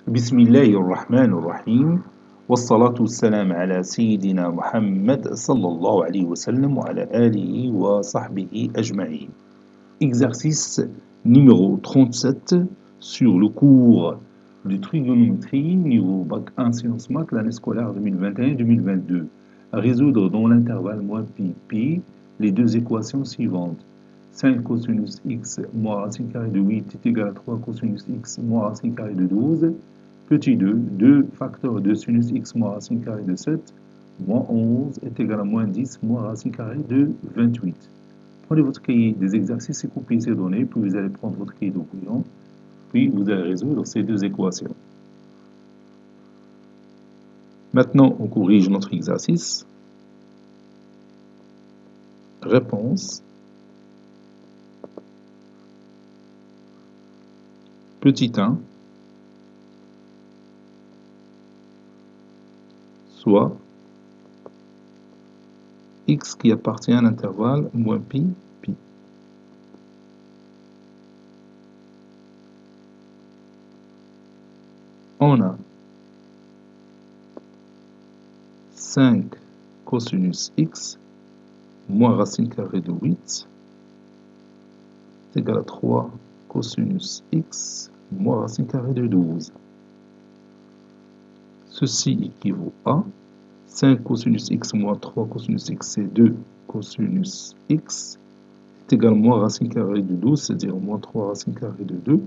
بسم الله الرحمن الرحيم والصلاة والسلام على سيدنا محمد صلى الله عليه وسلم وعلى آله وصحبه أجمعين. Exercice numéro 37 sur le cours de trigonométrie niveau bac 1 sciences maths l'année scolaire 2021-2022. À résoudre dans l'intervalle moins pi les deux équations suivantes. 5 cosinus x moins racine carrée de 8 est égal à 3 cosinus x moins racine carrée de 12. Petit 2, 2 facteurs de sinus x moins racine carrée de 7 moins 11 est égal à moins 10 moins racine carrée de 28. Prenez votre cahier des exercices et copiez ces données, puis vous allez prendre votre cahier de brouillon, puis vous allez résoudre ces deux équations. Maintenant, on corrige notre exercice. Réponse. Petit 1. Soit x qui appartient à l'intervalle moins pi. On a 5 cosinus x moins racine carrée de 8 est égal à 3 cosinus x moins racine carrée de 12. Ceci équivaut à 5 cosinus x moins 3 cosinus x, c'est 2 cosinus x, est égal à moins racine carrée de 12, c'est-à-dire moins 3 racine carrée de 2,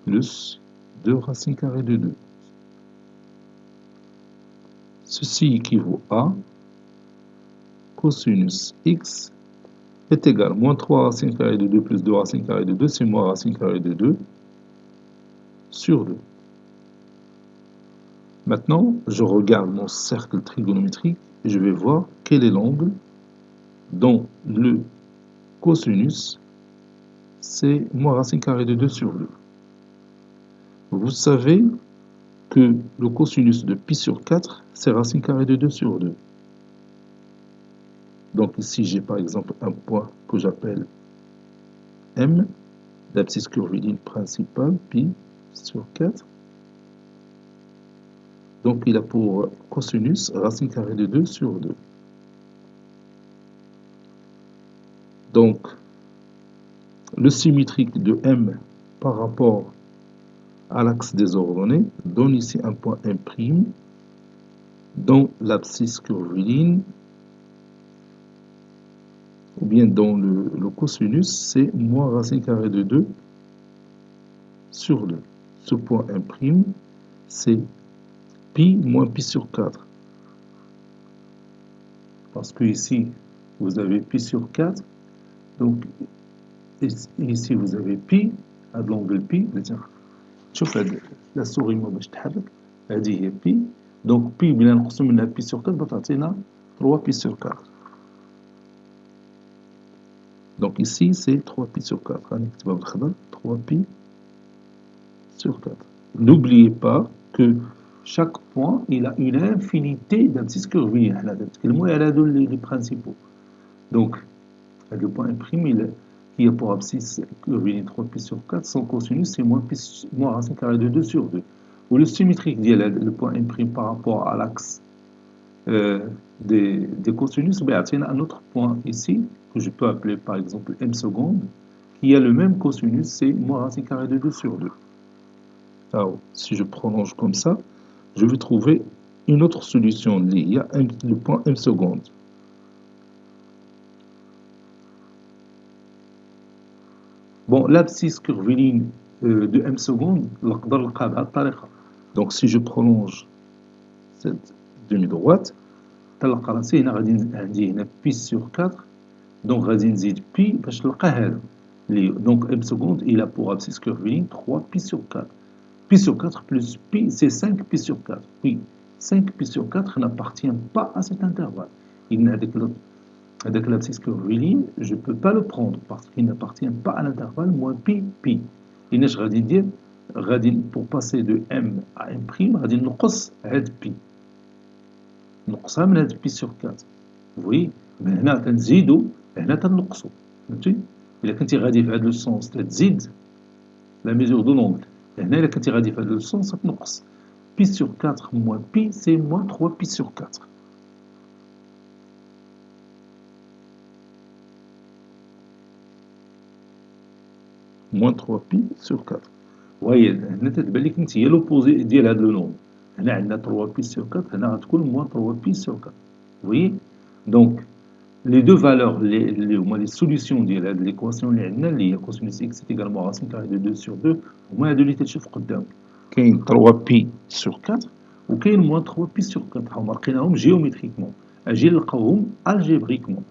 plus 2 racine carrée de 2. Ceci équivaut à cosinus x est égal à moins 3 racine carrée de 2 plus 2 racine carrée de 2, c'est moins racine carrée de 2 sur 2. Maintenant, je regarde mon cercle trigonométrique et je vais voir quel est l'angle dont le cosinus, c'est moins racine carrée de 2 sur 2. Vous savez que le cosinus de pi sur 4, c'est racine carrée de 2 sur 2. Donc ici, j'ai par exemple un point que j'appelle M, l'abscisse curviligne principale, pi sur 4. Donc il a pour cosinus racine carrée de 2 sur 2. Donc le symétrique de M par rapport à l'axe des ordonnées donne ici un point M', dont l'abscisse curviligne, ou bien dont le cosinus, c'est moins racine carrée de 2 sur 2. Ce point M', c'est pi moins pi sur 4. Parce que ici, vous avez pi sur 4. Donc, ici, vous avez pi, à l'angle pi. شوف la souris ما باش تحرك. هذه هي pi. Donc, pi بلا نقسم منها pi sur 4 بتعطينا 3 pi sur 4. Donc ici, c'est 3 pi sur 4. 3 pi sur 4. N'oubliez pas que chaque point, il a une infinité d'abscisses curvilières. Les principaux. Donc, le point M', qui a pour abscisse curviligne 3 pi sur 4, son cosinus, c'est moins racine carrée de 2 sur 2. Ou le symétrique, le point M' par rapport à l'axe des cosinus, il y a un autre point ici, que je peux appeler par exemple M seconde, qui a le même cosinus, c'est moins racine carrée de 2 sur 2. Alors, si je prolonge comme ça, je vais trouver une autre solution. Il y a le point M seconde. Bon, l'abscisse curviligne de M seconde, donc si je prolonge cette demi-droite, pi sur 4, donc غادي نزيد pi باش نلقى هذا. Donc M seconde, il a pour abscisse curviligne 3 pi sur 4. Pi sur 4 plus pi, c'est 5 pi sur 4. Oui, 5 pi sur 4 n'appartient pas à cet intervalle. Avec l'abscisse curviligne, je ne peux pas le prendre parce qu'il n'appartient pas à l'intervalle moins pi, pi. Pour passer de M à M', غادي نقص هاد pi. نقصها من هاد pi sur 4. Vous voyez, من هنا تنزيدو هنا تنقصو. فهمتي؟ إلا كنتي غادي في هاد لو سونس تزيد la mesure de l'angle. هنا إلا كنتي غادي في هاد السونس غتنقص بي سور 4 موان بي سي موان 3 بي سور 4. موان 3 بي سور 4. وهي هنا تتبان لك انت هي لوبوزي ديال هاد لو نومبر. هنا عندنا 3 بي سور 4، هنا غتكون موان 3 بي سور 4. وي دونك لي دو فالور اللي هما لي سوليسيون ديال هاد ليكواسيون اللي عندنا اللي هي كوسينوس اكس ايكالمون راسين كاري دو 2 سور 2، هما هادو اللي تتشوف قدامك. كاين 3 بي سور 4 وكاين موان 3 بي سور 4. هما لقيناهم جيومتريكمون، اجي نلقاوهم الجبريكمون.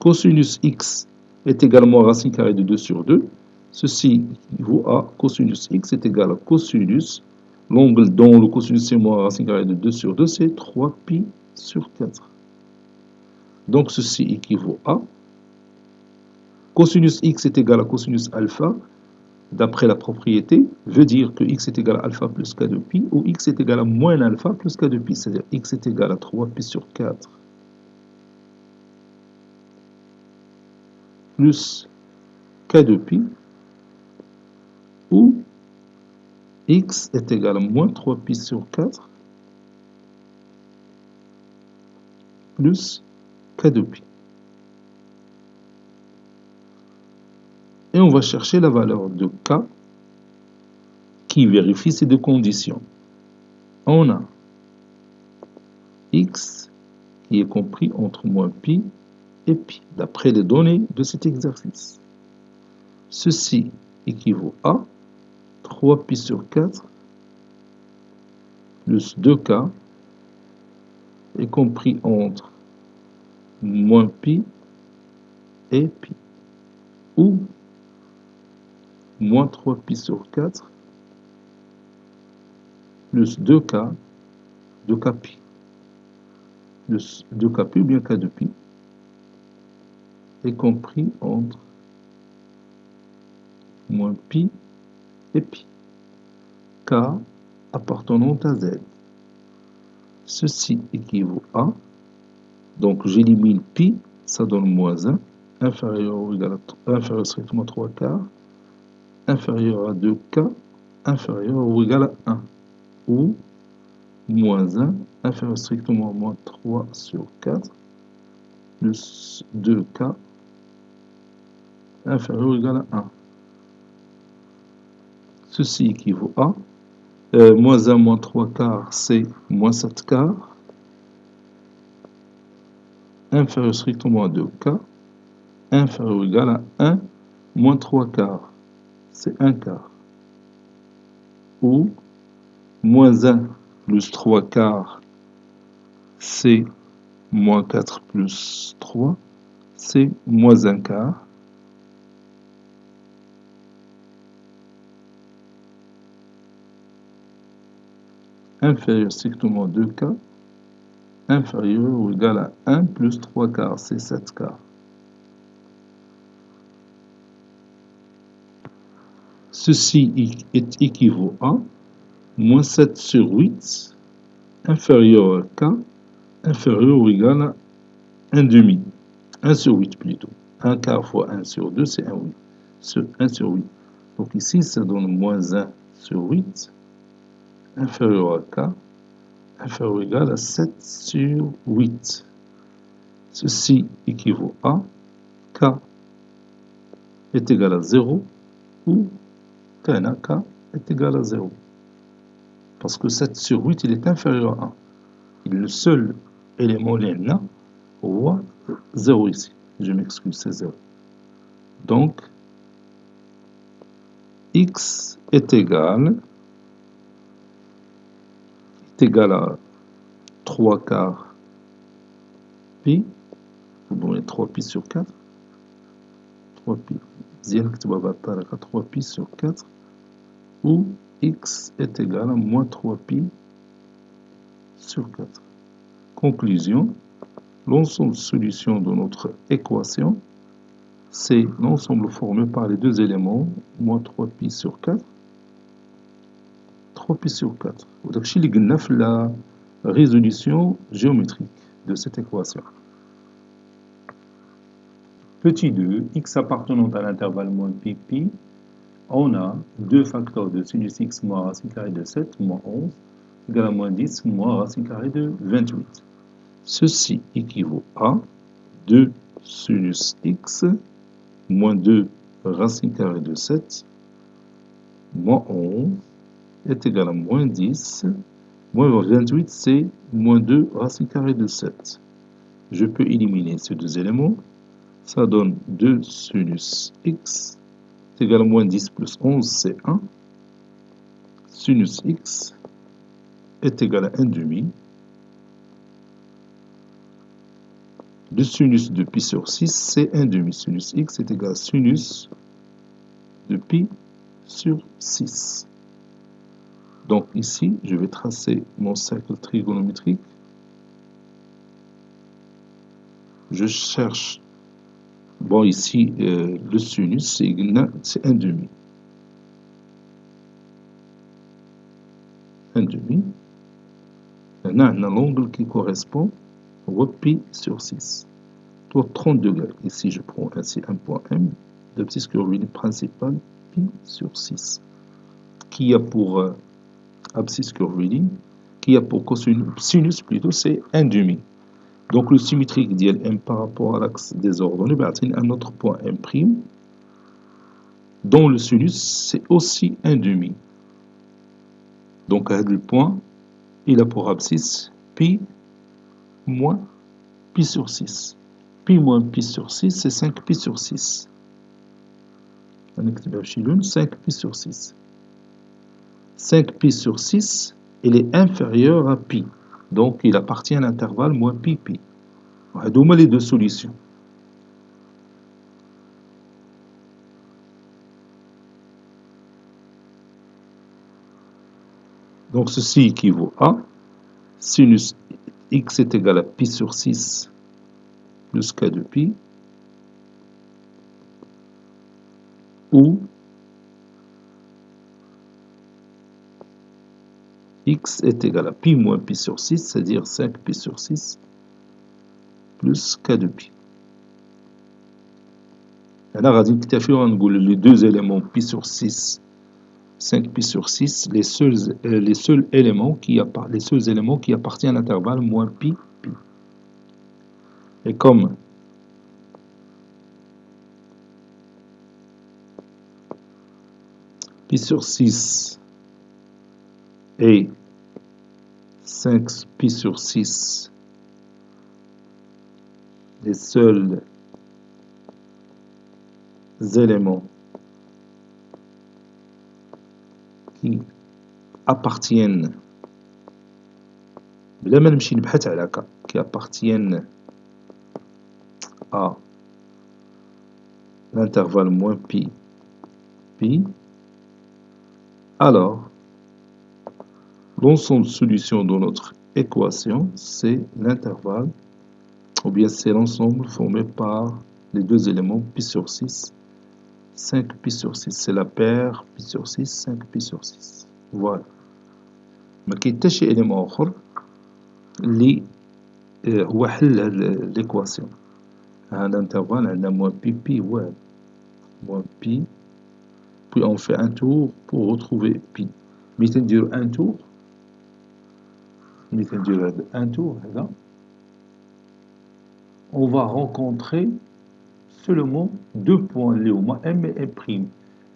Cosinus x est également racine carrée de 2 sur 2. Ceci équivaut à cosinus x est égal à cosinus. L'angle dont le cosinus c'est moins racine carrée de 2 sur 2, c'est 3 pi sur 4. Donc ceci équivaut à cosinus x est égal à cosinus alpha. D'après la propriété, veut dire que x est égal à alpha plus k de pi, ou x est égal à moins alpha plus k de pi. C'est-à-dire x est égal à 3 pi sur 4 plus k de pi, ou x est égal à moins 3 pi sur 4 plus k de pi. Et on va chercher la valeur de k qui vérifie ces deux conditions. On a x qui est compris entre moins pi et pi, d'après les données de cet exercice. Ceci équivaut à 3 pi sur 4 plus 2k est compris entre moins pi et pi, ou moins 3 pi sur 4 plus 2k pi, plus 2k pi ou bien k de pi est compris entre moins pi et pi, k appartenant à z. Ceci équivaut à, donc j'élimine pi, ça donne moins 1, inférieur ou égal à inférieur strictement 3 quarts, inférieur à 2k, inférieur ou égal à 1, ou moins 1, inférieur strictement à moins 3 sur 4, plus 2k, inférieur ou égal à 1. Ceci équivaut à moins 1 moins 3 quarts, c'est moins 7 quarts, inférieur strictement à 2k, inférieur ou égal à 1 moins 3 quarts, c'est 1 quart, ou moins 1 plus 3 quarts, c'est moins 4 plus 3, c'est moins 1 quart, inférieur strictement à 2k, inférieur ou égal à 1 plus 3 quarts, c'est 7 quarts. Ceci est équivaut à moins 7 sur 8, inférieur à k, inférieur ou égal à 1 demi, 1 sur 8 plutôt. 1 quart fois 1 sur 2, c'est 1 sur 8. Donc ici, ça donne moins 1 sur 8, inférieur à k, inférieur ou égal à 7 sur 8. Ceci équivaut à k est égal à 0, ou k est égal à 0. Parce que 7 sur 8, il est inférieur à 1. Et le seul élément là, on voit 0 ici. Je m'excuse, c'est 0. Donc, x est égal à 3 quarts pi, bon, 3 pi sur 4, 3 pi, 3 pi sur 4, où x est égal à moins 3 pi sur 4. Conclusion, l'ensemble de solutions de notre équation, c'est l'ensemble formé par les deux éléments, moins 3 pi sur 4, 3 pi sur 4. Donc, la résolution géométrique de cette équation. petit 2, x appartenant à l'intervalle moins pi, pi, on a 2 facteurs de sinus x moins racine carrée de 7 moins 11 égale à moins 10 moins racine carrée de 28. Ceci équivaut à 2 sinus x moins 2 racine carrée de 7 moins 11 est égal à moins 10 moins 28, c'est moins 2 racine carrée de 7. Je peux éliminer ces deux éléments. Ça donne 2 sinus x est égal à moins 10 plus 11, c'est 1. Sinus x est égal à 1 demi. Le sinus de pi sur 6, c'est 1 demi. Sinus x est égal à sinus de pi sur 6. Donc ici, je vais tracer mon cercle trigonométrique. Je cherche, bon ici, le sinus, c'est 1 demi. 1 demi. On a l'angle qui correspond au pi sur 6. Pour 30 degrés. Ici, je prends ainsi un point M de abscisse curviligne principale pi sur 6. Qui a pour abscisse curviligne, qui a pour cosinus plutôt, c'est 1 demi. Donc le symétrique ديال M par rapport à l'axe des ordonnées, un autre point M', dont le sinus c'est aussi 1 demi. Donc le point, il a pour abscisse pi moins pi sur 6. Pi moins pi sur 6, c'est 5 pi sur 6. 5 pi sur 6. 5 pi sur 6, il est inférieur à pi. Donc il appartient à l'intervalle moins pi pi. On a les deux solutions. Donc ceci équivaut à sinus x est égal à pi sur 6 plus k de pi, ou x est égal à pi moins pi sur 6, c'est-à-dire 5 pi sur 6 plus k de pi. Là, on a les deux éléments pi sur 6, 5 pi sur 6, les seuls éléments qui appartiennent à l'intervalle moins pi, pi. Et comme pi sur 6 et 5 pi sur 6, les seuls éléments qui appartiennent qui appartiennent à l'intervalle moins pi, pi, alors l'ensemble de solutions de notre équation, c'est l'intervalle, ou bien c'est l'ensemble formé par les deux éléments pi sur 6, 5 pi sur 6, c'est la paire pi sur 6, 5 pi sur 6. Voilà. ما كاين حتى شي élément آخر اللي هو حل l'équation. L'intervalle عندنا moins pi pi, ouais, moins pi, puis on fait un tour pour retrouver pi. ملي نديرو un tour, on va rencontrer seulement deux points, M et M'.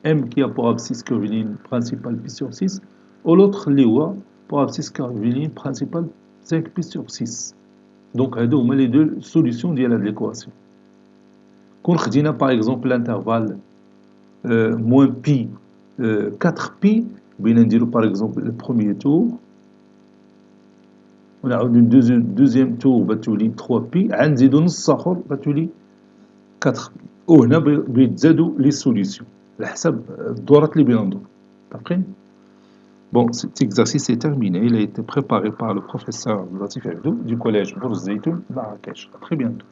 M qui a pour abscisse curviligne principale pi sur 6, ou l'autre pour abscisse curviligne principale 5 pi sur 6. Donc, هادو les deux solutions de l'équation. Quand on a par exemple l'intervalle moins pi, 4 pi, on dire par exemple le premier tour, on a une deuxième tour, va تولي 3 pi, نزيدو نص آخر va تولي 4 pi. وهنا بيتزادوا les solutions على حسب الدورات اللي بين ندور. Bon, cet exercice est terminé. Il a été préparé par le professeur Latif Abdou du collège Bourz Zeytoun, Marrakech. À très bientôt.